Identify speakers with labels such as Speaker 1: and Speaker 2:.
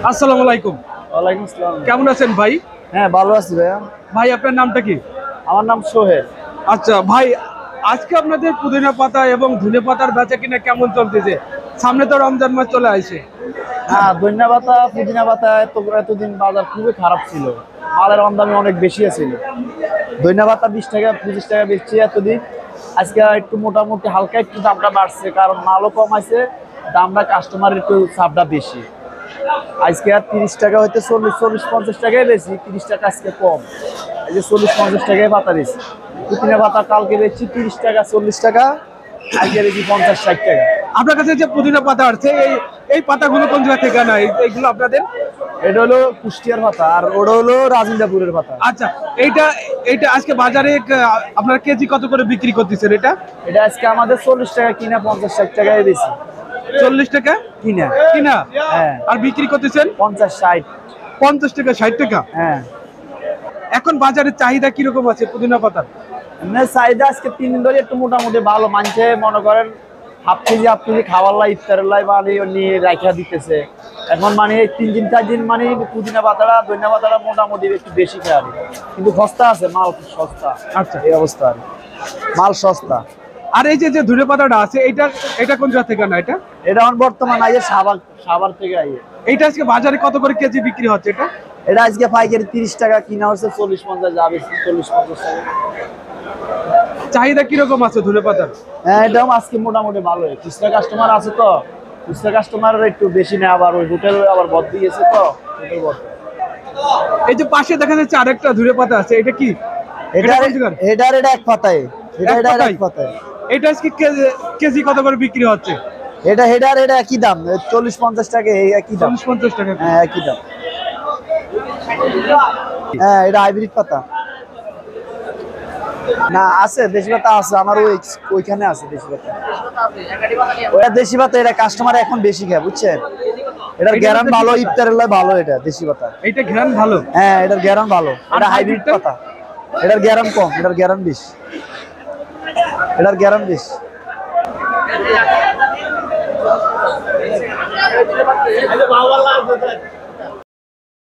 Speaker 1: আসসালামু আলাইকুম।
Speaker 2: ওয়ালাইকুম আসসালাম।
Speaker 1: কেমন আছেন ভাই?
Speaker 2: হ্যাঁ, ভালো আছি ভাইয়া।
Speaker 1: ভাই আপনার নামটা কি?
Speaker 2: আমার নাম সোহেল।
Speaker 1: আচ্ছা ভাই, আজকে আপনাদের পুদিনা পাতা এবং ধনে পাতার বেচা কিনা কেমন চলতেছে? সামনে তো রমজান মাস চলে আসে।
Speaker 2: হ্যাঁ, ধনিয়া পাতা পুদিনা পাতা এতদিন বাজার খুবই খারাপ ছিল, মালের আমদানি অনেক বেশি ছিল। ধনিয়া পাতা 20 টাকা 25 টাকা বেচছি এতদিন। আজকে একটু মোটামুটি হালকা একটু দামটা বাড়ছে, কারণ মালও কম আছে, দামটা কাস্টমারের একটু চাপটা বেশি। আজকে আর 30 টাকা হইতে 40-50 টাকায় বেশি, 30 টাকা আজকে কম। এই যে 40-50 টাকায় পাতা বেশি। পুদিনা পাতা কালকে বেচছি 30 টাকা 40 টাকা, আজকে বেশি 50-60 টাকা।
Speaker 1: আপনার কাছে যে পুদিনা পাতা আছে, এই পাতাগুলো কোন জায়গা থেকে আনা? এইগুলো আপনাদের?
Speaker 2: এটা হলো কুষ্টিয়ার পাতা, আর ওটা হলো রাজিন্দাপুরের পাতা।
Speaker 1: আচ্ছা, এইটা এইটা আজকে বাজারে আপনার কেজি কত করে বিক্রি করতেছেন? এটা
Speaker 2: এটা আজকে আমাদের 40 টাকা কিনা, 50-60 টাকায় বেশি।
Speaker 1: 40 টাকা
Speaker 2: কিনা?
Speaker 1: কিনা।
Speaker 2: হ্যাঁ।
Speaker 1: আর বিক্রি করতেছেন
Speaker 2: 50-60।
Speaker 1: 50 টাকা 60 টাকা।
Speaker 2: হ্যাঁ।
Speaker 1: এখন বাজারে চাহিদা কিরকম আছে পুদিনা পাতার?
Speaker 2: এমনি চাহিদা আজকে 3 দিন ধরে একটু মোটামুটি ভালো মানছে, মনে করেন হাফ কেজি খাওয়ার লাই ইফতারের লাই মানে নিয়ে রাখা দিতেছে। এখন মানে 3 দিন 4 দিন মানে পুদিনা পাতাটা ধনিয়া পাতাটা মোটামুটি একটু বেশি খায়, কিন্তু সস্তা আছে, মাল সস্তা।
Speaker 1: আচ্ছা,
Speaker 2: এই অবস্থা আর মাল সস্তা।
Speaker 1: আর এই যে যে ধনে পাতাটা আছে, এটা কোন জায়গা থেকে আনা? এটা
Speaker 2: এখন বর্তমান আইয়ে সাভার থেকে আইয়ে।
Speaker 1: এইটা আজকে বাজারে কত করে কেজি বিক্রি হচ্ছে?
Speaker 2: এটা আজকে পাইকারি 30 টাকা কিনা হচ্ছে, 40-50 যাবে, 40-50 টাকা।
Speaker 1: চাহিদা কিরকম আছে ধনে পাতার?
Speaker 2: হ্যাঁ, এটাও আজকে মোটামুটি ভালোই। খুচরা কাস্টমার আছে তো, খুচরা কাস্টমার একটু বেশি নেই, আবার ওই হোটেল আবার বদলি গেছে তো, হোটেল বদলি।
Speaker 1: এই যে পাশে দেখা যাচ্ছে আরেকটা ধনে পাতা আছে, এটা কি?
Speaker 2: এটা এক পাতায়, এটা এক পাতায়।
Speaker 1: এটা আজকে কেজি কত করে বিক্রি হচ্ছে?
Speaker 2: এটা একই দাম, 40-50 টাকা, একই দাম।
Speaker 1: 40-50 টাকা।
Speaker 2: হ্যাঁ, একই দাম। হ্যাঁ, এটা হাইব্রিড পাতা না, আছে দেশি পাতা আছে আমার ওইখানে আছে দেশি পাতা। ওটা দেশি পাতা, এটা কাস্টমার এখন বেশি খায়, বুঝছেন? এটার গ্যারান ভালো, ইফতারের লাই ভালো। এটা দেশি পাতা,
Speaker 1: এটা গ্রাম ভালো।
Speaker 2: হ্যাঁ, এটার গ্যারান ভালো। এটা হাইব্রিড পাতা, এটার গ্যারান কম, এটার গ্যারান বেশি, এটার গ্যারান বেশি। ভালো